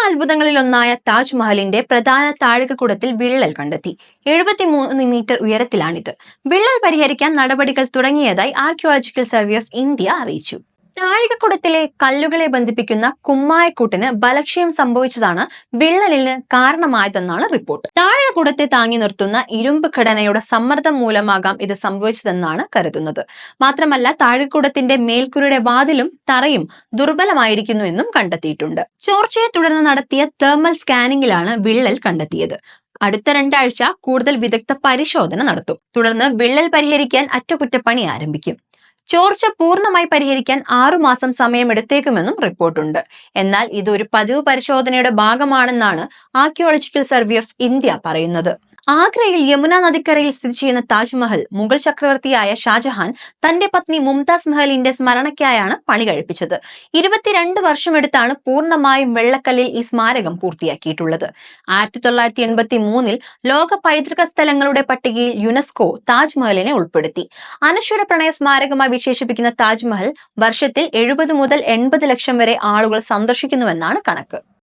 അത്ഭുതങ്ങളിലൊന്നായ താജ്മഹലിന്റെ പ്രധാന താഴികക്കുടത്തിൽ വിള്ളൽ കണ്ടെത്തി. 73 മീറ്റർ ഉയരത്തിലാണിത്. വിള്ളൽ പരിഹരിക്കാൻ നടപടികൾ തുടങ്ങിയതായി ആർക്കിയോളജിക്കൽ സർവേ ഓഫ് ഇന്ത്യ അറിയിച്ചു. താഴികക്കുടത്തിലെ കല്ലുകളെ ബന്ധിപ്പിക്കുന്ന കുമ്മായക്കൂട്ടിന് ബലക്ഷയം സംഭവിച്ചതാണ് വിള്ളലിന് കാരണമായതെന്നാണ് റിപ്പോർട്ട്. താഴികക്കുടത്തെ താങ്ങി നിർത്തുന്ന ഇരുമ്പ് ഘടനയുടെ സമ്മർദ്ദം മൂലമാകാം ഇത് സംഭവിച്ചതെന്നാണ് കരുതുന്നത്. മാത്രമല്ല, താഴികക്കുടത്തിന്റെ മേൽക്കൂരയുടെ വാതിലും തറയും ദുർബലമായിരിക്കുന്നു എന്നും കണ്ടെത്തിയിട്ടുണ്ട്. ചോർച്ചയെ തുടർന്ന് നടത്തിയ തെർമൽ സ്കാനിംഗിലാണ് വിള്ളൽ കണ്ടെത്തിയത്. അടുത്ത 2 ആഴ്ച കൂടുതൽ വിദഗ്ധ പരിശോധന നടത്തും. തുടർന്ന് വിള്ളൽ പരിഹരിക്കാൻ അറ്റകുറ്റപ്പണി ആരംഭിക്കും. ചോർച്ച പൂർണ്ണമായി പരിഹരിക്കാൻ 6 മാസം സമയമെടുത്തേക്കുമെന്നും റിപ്പോർട്ടുണ്ട്. എന്നാൽ ഇത് ഒരു പതിവ് പരിശോധനയുടെ ഭാഗമാണെന്നാണ് ആർക്കിയോളജിക്കൽ സർവേ ഓഫ് ഇന്ത്യ പറയുന്നത്. ആഗ്രയിൽ യമുന നദിക്കരയിൽ സ്ഥിതി ചെയ്യുന്ന താജ്മഹൽ മുഗൾ ചക്രവർത്തിയായ ഷാജഹാൻ തന്റെ പത്നി മുംതാസ് മഹലിന്റെ സ്മരണയ്ക്കായാണ് പണി കഴിപ്പിച്ചത്. 22 വർഷമെടുത്താണ് പൂർണ്ണമായും വെള്ളക്കല്ലിൽ ഈ സ്മാരകം പൂർത്തിയാക്കിയിട്ടുള്ളത്. 1983 ലോക പൈതൃക സ്ഥലങ്ങളുടെ പട്ടികയിൽ യുനെസ്കോ താജ്മഹലിനെ ഉൾപ്പെടുത്തി. അനശ്വര പ്രണയ സ്മാരകമായി വിശേഷിപ്പിക്കുന്ന താജ്മഹൽ വർഷത്തിൽ 70 മുതൽ 80 ലക്ഷം വരെ ആളുകൾ സന്ദർശിക്കുന്നുവെന്നാണ് കണക്ക്.